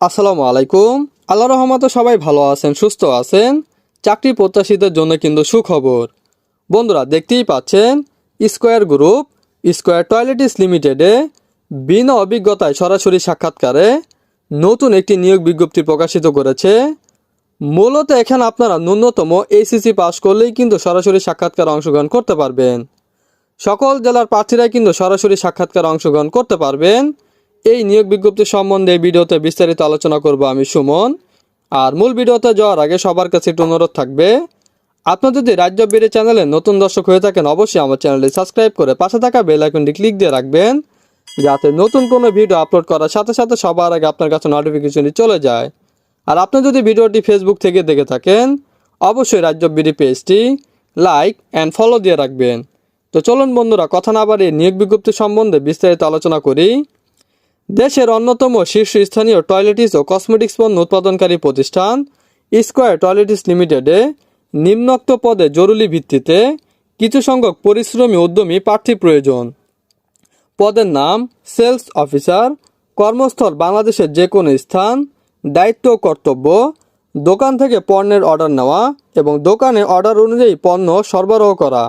আসসালামু আলাইকুম। আল্লাহর রহমতে সবাই ভালো আছেন, সুস্থ আছেন। চাকরি প্রত্যাশীদের জন্য কিন্তু সুখবর। বন্ধুরা, দেখতেই পাচ্ছেন স্কয়ার গ্রুপ স্কয়ার টয়লেটিস লিমিটেডে বিনা অভিজ্ঞতায় সরাসরি সাক্ষাৎকারে নতুন একটি নিয়োগ বিজ্ঞপ্তি প্রকাশিত করেছে। মূলত এখানে আপনারা ন্যূনতম এইচএসসি পাস করলেই কিন্তু সরাসরি সাক্ষাৎকারে অংশগ্রহণ করতে পারবেন। সকল জেলার প্রার্থীরাই কিন্তু সরাসরি সাক্ষাৎকারে অংশগ্রহণ করতে পারবেন। এই নিয়োগ বিজ্ঞপ্তি সম্বন্ধে ভিডিওতে বিস্তারিত আলোচনা করব আমি সুমন। আর মূল ভিডিওতে যাওয়ার আগে সবার কাছে একটু অনুরোধ থাকবে, আপনারা যদি রাজ্য বিডি চ্যানেলে নতুন দর্শক হয়ে থাকেন অবশ্যই আমার চ্যানেলটি সাবস্ক্রাইব করে পাশে থাকা বেল আইকনটি ক্লিক দিয়ে রাখবেন, যাতে নতুন কোনো ভিডিও আপলোড করার সাথে সাথে সবার আগে আপনার কাছে নোটিফিকেশনটি চলে যায়। আর আপনি যদি ভিডিওটি ফেসবুক থেকে দেখে থাকেন অবশ্যই রাজ্য বিডি পেজটি লাইক অ্যান্ড ফলো দিয়ে রাখবেন। তো চলুন বন্ধুরা, কথা না বাড়িয়ে নিয়োগ বিজ্ঞপ্তি সম্বন্ধে বিস্তারিত আলোচনা করি। দেশের অন্যতম শীর্ষস্থানীয় টয়লেটিস ও কসমেটিক্স পণ্য উৎপাদনকারী প্রতিষ্ঠান স্কয়ার টয়লেটিস লিমিটেডে নিম্নোক্ত পদে জরুরি ভিত্তিতে কিছু সংখ্যক পরিশ্রমী উদ্যমী প্রার্থী প্রয়োজন। পদের নাম সেলস অফিসার। কর্মস্থল বাংলাদেশের যে কোনো স্থান। দায়িত্ব ও কর্তব্য: দোকান থেকে পণ্যের অর্ডার নেওয়া এবং দোকানে অর্ডার অনুযায়ী পণ্য সরবরাহ করা।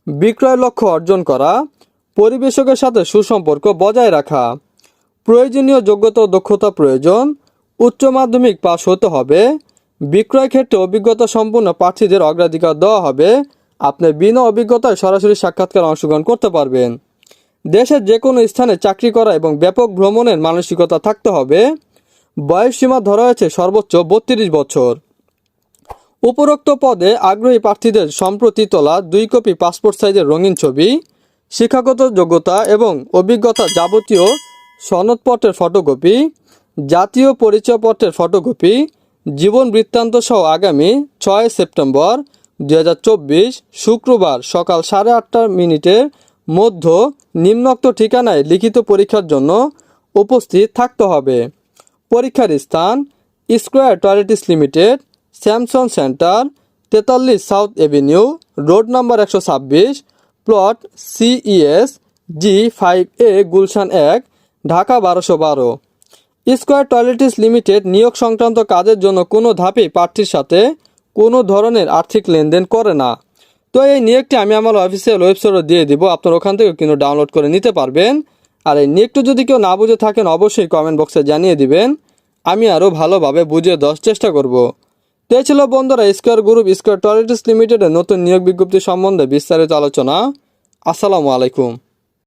বিক্রয় লক্ষ্য অর্জন করা। পরিবেশকের সাথে সুসম্পর্ক বজায় রাখা। প্রয়োজনীয় যোগ্যতা ও দক্ষতা প্রয়োজন: উচ্চ মাধ্যমিক পাস হতে হবে। বিক্রয় ক্ষেত্রে অভিজ্ঞতা সম্পন্ন প্রার্থীদের অগ্রাধিকার দেওয়া হবে। আপনি বিনা অভিজ্ঞতায় সরাসরি সাক্ষাৎকারে অংশগ্রহণ করতে পারবেন। দেশের যে কোনো স্থানে চাকরি করা এবং ব্যাপক ভ্রমণের মানসিকতা থাকতে হবে। বয়সসীমা ধরা হয়েছে সর্বোচ্চ 32 বছর। উপরোক্ত পদে আগ্রহী প্রার্থীদের সম্প্রতি তোলা 2 কপি পাসপোর্ট সাইজের রঙিন ছবি, শিক্ষাগত যোগ্যতা এবং অভিজ্ঞতা যাবতীয় সনদপত্রের ফটোকপি, জাতীয় পরিচয়পত্রের ফটোকপি, জীবন বৃত্তান্ত সহ আগামী 6 সেপ্টেম্বর 2024 শুক্রবার সকাল 8:30 মধ্য নিম্নোক্ত ঠিকানায় লিখিত পরীক্ষার জন্য উপস্থিত থাকতে হবে। পরীক্ষার স্থান: square toiletries limited, Samson centre, 43 south Avenue, road number 126, plot CES G5A, Gulshan 1, Dhaka 1212। Square toiletries limited নিয়োগ সংক্রান্ত কাজের জন্য কোনো ধাপেই প্রার্থীর সাথে কোনো ধরনের আর্থিক লেনদেন করে না। তো এই নিয়োগটি আমি আমার অফিসিয়াল ওয়েবসাইটে দিয়ে দিব, আপনারা ওখান থেকে কিন্তু ডাউনলোড করে নিতে পারবেন। আর এই নিয়োগটি যদি কেউ না বুঝে থাকেন অবশ্যই কমেন্ট বক্সে জানিয়ে দিবেন, আমি আরও ভালোভাবে বুঝিয়ে দেওয়ার চেষ্টা করব। তো এই ছিল বন্ধুরা স্কয়ার গ্রুপ স্কয়ার টয়লেটিস লিমিটেডের নতুন নিয়োগ বিজ্ঞপ্তি সম্বন্ধে বিস্তারিত আলোচনা। আসসালামু আলাইকুম।